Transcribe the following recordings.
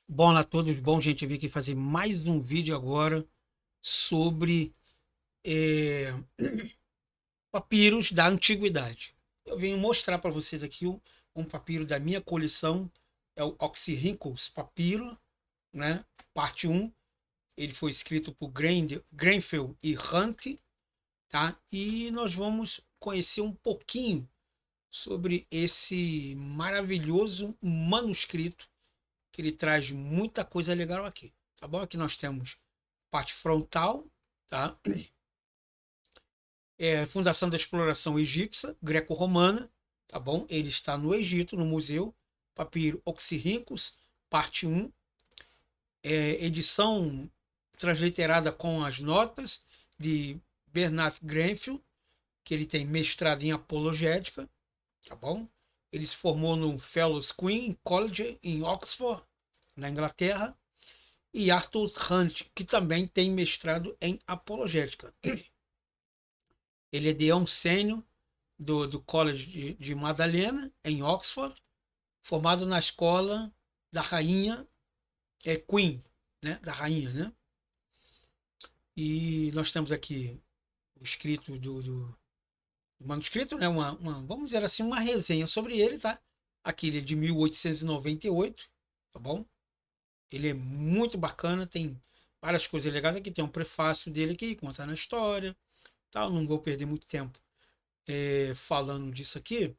Bom a todos, bom gente, eu vim aqui fazer mais um vídeo agora sobre eh, papiros da antiguidade. Eu venho mostrar para vocês aqui um papiro da minha coleção, é o Oxyrhynchus Papiro, né? Parte um. Ele foi escrito por Grenfell e Hunt, tá? E nós vamos conhecer um pouquinho sobre esse maravilhoso manuscrito que ele traz muita coisa legal aqui, tá bom? Aqui nós temos parte frontal, tá? Fundação da exploração egípcia, greco-romana, tá bom? Ele está no Egito, no museu, papiro Oxyrhynchus, parte um, edição transliterada com as notas de Bernard Grenfell, que ele tem mestrado em apologética, tá bom? Ele se formou no Fellows Queen College em Oxford, na Inglaterra, e Arthur Hunt, que também tem mestrado em apologética. Ele é deão sênior do College de Madalena, em Oxford, formado na escola da rainha Queen, né? Da rainha, né? E nós temos aqui o escrito do manuscrito, né? Vamos dizer assim, uma resenha sobre ele, tá? Aqui ele é de 1898, tá bom? Ele é muito bacana, tem várias coisas legais aqui. Tem um prefácio dele aqui, contando a história, tal. Não vou perder muito tempo falando disso aqui,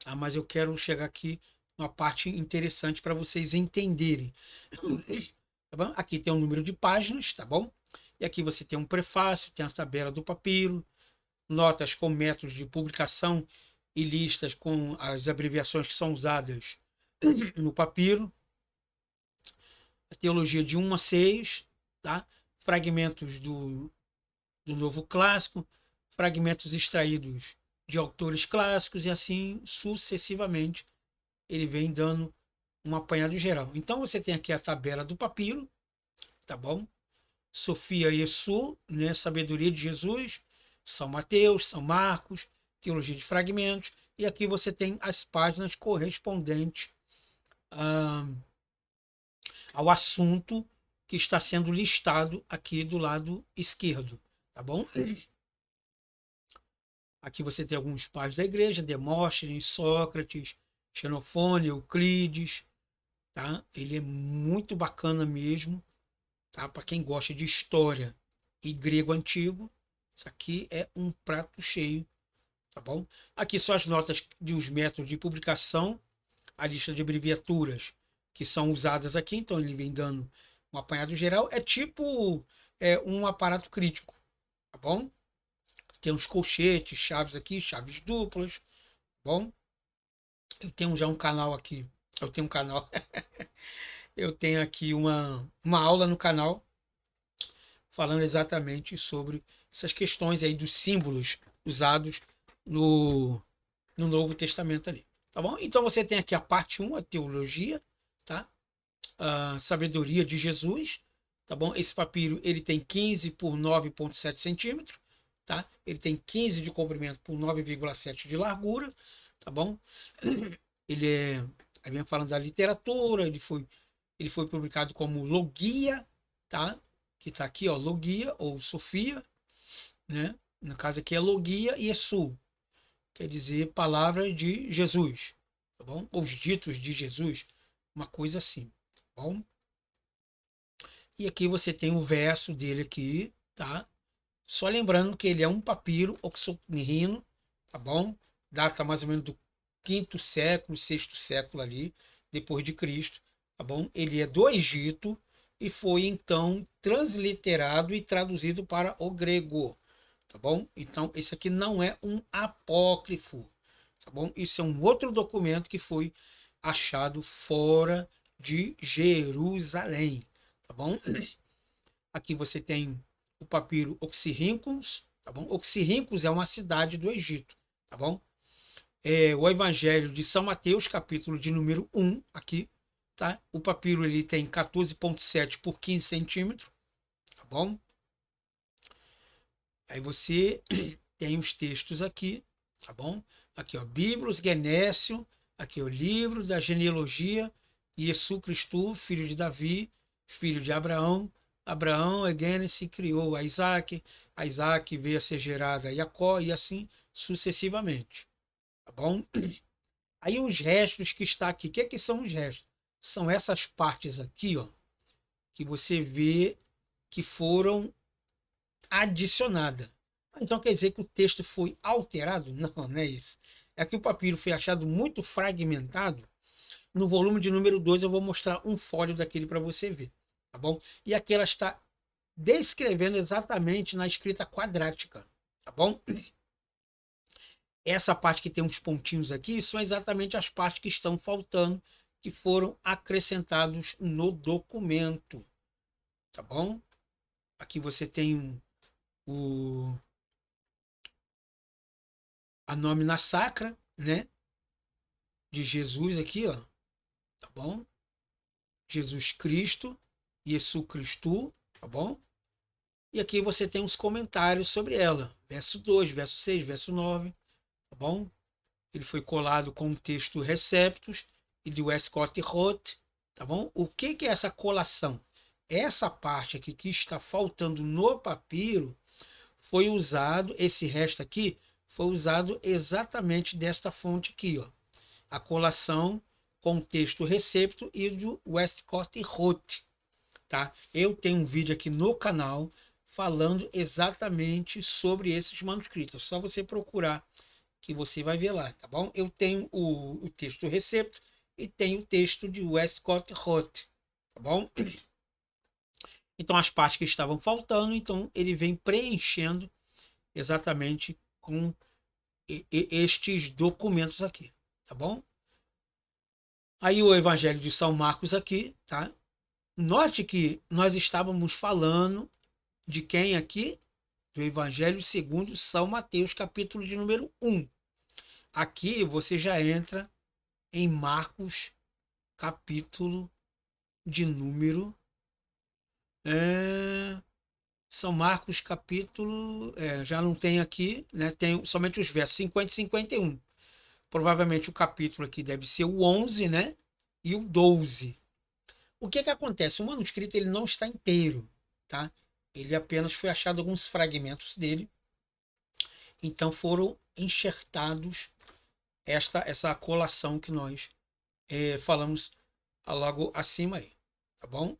tá? Mas eu quero chegar aqui uma parte interessante para vocês entenderem. Tá bom? Aqui tem um número de páginas, tá bom? E aqui você tem um prefácio, tem a tabela do papiro, notas com métodos de publicação e listas com as abreviações que são usadas no papiro, a teologia de 1 a 6, tá? Fragmentos do Novo Clássico, fragmentos extraídos de autores clássicos e assim sucessivamente ele vem dando um apanhado geral. Então você tem aqui a tabela do papiro, tá bom? Sofia Yessu, né? Sabedoria de Jesus, São Mateus, São Marcos, Teologia de Fragmentos, e aqui você tem as páginas correspondentes ah, ao assunto que está sendo listado aqui do lado esquerdo, tá bom? Aqui você tem alguns pais da igreja, Demóstenes, Sócrates, Xenofônio, Euclides, tá? Ele é muito bacana mesmo, tá? Para quem gosta de história e grego antigo, isso aqui é um prato cheio, tá bom? Aqui são as notas de os métodos de publicação, a lista de abreviaturas que são usadas aqui, então ele vem dando um apanhado geral, é tipo um aparato crítico, tá bom? Tem uns colchetes, chaves aqui, chaves duplas, tá bom? Eu tenho já um canal aqui, eu tenho um canal, eu tenho aqui uma aula no canal falando exatamente sobre essas questões aí dos símbolos usados no, no Novo Testamento ali. Tá bom? Então você tem aqui a parte um, a teologia, tá? A sabedoria de Jesus, tá bom? Esse papiro ele tem 15 por 9,7 centímetros, tá? Ele tem 15 de comprimento por 9,7 de largura, tá bom? Ele é, aí vem falando da literatura, ele foi publicado como Logia, tá? Que está aqui, ó, Logia ou Sofia, né? No caso aqui é Logia e Sul, quer dizer palavra de Jesus, tá bom? Ou os ditos de Jesus, uma coisa assim, tá bom? E aqui você tem o verso dele aqui, tá? Só lembrando que ele é um papiro oxorrino, tá bom? Data mais ou menos do quinto século, sexto século ali, depois de Cristo, tá bom? Ele é do Egito e foi então transliterado e traduzido para o grego, tá bom? Então esse aqui não é um apócrifo, tá bom? Isso é um outro documento que foi achado fora de Jerusalém, tá bom? Aqui você tem o papiro Oxirríncos, tá bom? Oxirríncos é uma cidade do Egito, tá bom? O Evangelho de São Mateus, capítulo de número 1, aqui, tá? O papiro ele tem 14,7 por 15 centímetros, tá bom? Aí você tem os textos aqui, tá bom? Aqui, ó, Biblos, Genésio, aqui, o livro da genealogia Iesu Cristo, filho de Davi, filho de Abraão. Abraão, se criou a Isaac veio a ser gerado a Jacó e assim sucessivamente. Tá bom? Aí os restos que está aqui, o que são os restos? São essas partes aqui, ó, que você vê que foram adicionadas. Então quer dizer que o texto foi alterado? Não, não é isso. É que o papiro foi achado muito fragmentado. No volume de número 2 eu vou mostrar um fólio daquele para você ver, tá bom? E aqui ela está descrevendo exatamente na escrita quadrática, tá bom? Essa parte que tem uns pontinhos aqui são exatamente as partes que estão faltando, que foram acrescentados no documento, tá bom? Aqui você tem a nómina sacra, né? De Jesus aqui, ó, tá bom? Jesus Cristo, Iesu Cristo, tá bom? E aqui você tem uns comentários sobre ela. Verso 2, verso 6, verso 9, tá bom? Ele foi colado com o texto Receptus e de Westcott Roth, tá bom? O que é essa colação? Essa parte aqui que está faltando no papiro foi usado, esse resto aqui, foi usado exatamente desta fonte aqui, ó. A colação com o texto Receptus e do Westcott Roth, tá? Eu tenho um vídeo aqui no canal falando exatamente sobre esses manuscritos. É só você procurar que você vai ver lá, tá bom? Eu tenho o texto Recepto e tenho o texto de Westcott Roth, tá bom? Então as partes que estavam faltando, então ele vem preenchendo exatamente com estes documentos aqui, tá bom? Aí o Evangelho de São Marcos aqui, tá? Note que nós estávamos falando de quem aqui? Do Evangelho segundo São Mateus, capítulo de número 1. Aqui você já entra em Marcos, capítulo de número. São Marcos, capítulo. Já não tem aqui, né? Tem somente os versos 50 e 51. Provavelmente o capítulo aqui deve ser o 11, né? E o 12. O que acontece? O manuscrito ele não está inteiro, tá? Ele apenas foi achado alguns fragmentos dele. Então foram enxertados essa colação que nós falamos logo acima aí, tá bom?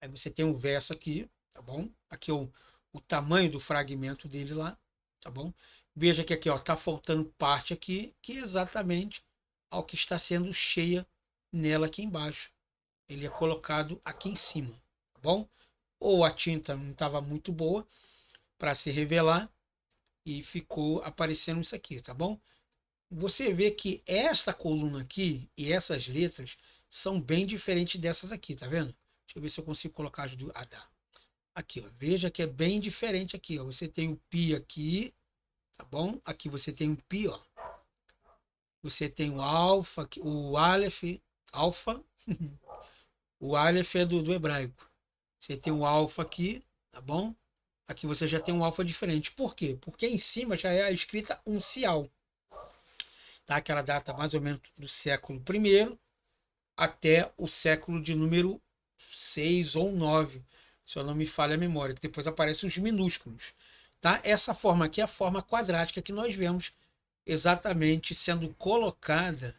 Aí você tem um verso aqui, tá bom? Aqui é o tamanho do fragmento dele lá, tá bom? Veja que aqui, ó, tá faltando parte aqui, que é exatamente ao que está sendo cheia nela aqui embaixo. Ele é colocado aqui em cima, tá bom? Ou a tinta não estava muito boa para se revelar e ficou aparecendo isso aqui, tá bom? Você vê que esta coluna aqui e essas letras são bem diferentes dessas aqui, tá vendo? Deixa eu ver se eu consigo colocar as duas. Ah, tá. Aqui, ó. Veja que é bem diferente aqui, ó. Você tem o pi aqui, tá bom? Aqui você tem o pi, ó. Você tem o alfa, o aleph, alfa. O aleph é do hebraico. Você tem o alfa aqui, tá bom? Aqui você já tem um alfa diferente. Por quê? Porque em cima já é a escrita uncial. Tá? Aquela data mais ou menos do século I até o século de número 6 ou 9, se eu não me falha a memória, que depois aparecem os minúsculos. Tá? Essa forma aqui é a forma quadrática que nós vemos exatamente sendo colocada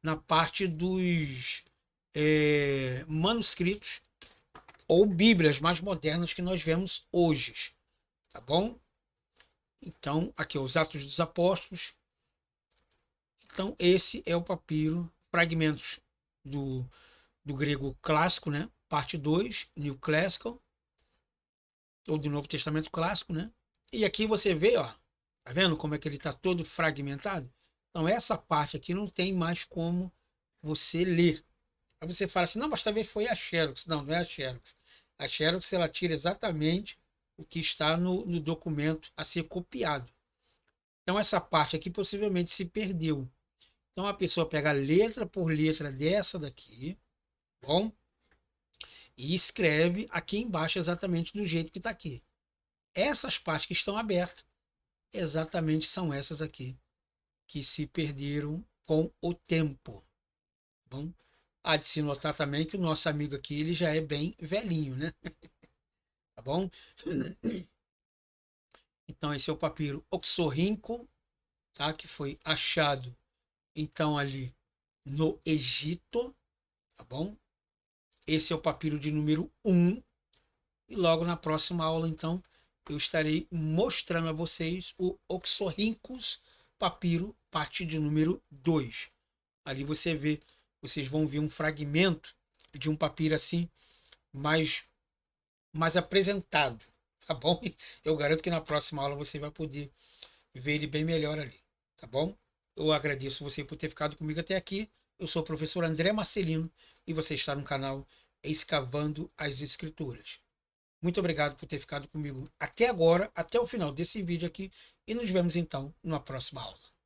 na parte dos manuscritos ou bíblias mais modernas que nós vemos hoje. Tá bom? Então, aqui os Atos dos Apóstolos. Então, esse é o papiro, fragmentos do grego clássico, né? Parte 2, New Classical, ou do Novo Testamento clássico, né? E aqui você vê, ó, tá vendo como é que ele está todo fragmentado? Então essa parte aqui não tem mais como você ler. Aí você fala assim, não, mas talvez foi a Xerox. Não, não é a Xerox. A Xerox ela tira exatamente o que está no documento a ser copiado. Então essa parte aqui possivelmente se perdeu. Então a pessoa pega letra por letra dessa daqui, bom? E escreve aqui embaixo exatamente do jeito que está aqui. Essas partes que estão abertas, exatamente são essas aqui, que se perderam com o tempo. Bom, há de se notar também que o nosso amigo aqui, ele já é bem velhinho, né? Tá bom? Então, esse é o papiro oxorrinco, tá? Que foi achado, então, ali no Egito, tá bom? Esse é o papiro de número 1. E logo na próxima aula, então, eu estarei mostrando a vocês o Oxorhynchus papiro, parte de número 2. Ali vocês vão ver um fragmento de um papiro assim, mais apresentado, tá bom? Eu garanto que na próxima aula você vai poder ver ele bem melhor ali, tá bom? Eu agradeço você por ter ficado comigo até aqui. Eu sou o professor André Marcelino e você está no canal Escavando as Escrituras. Muito obrigado por ter ficado comigo até agora, até o final desse vídeo aqui, e nos vemos então numa próxima aula.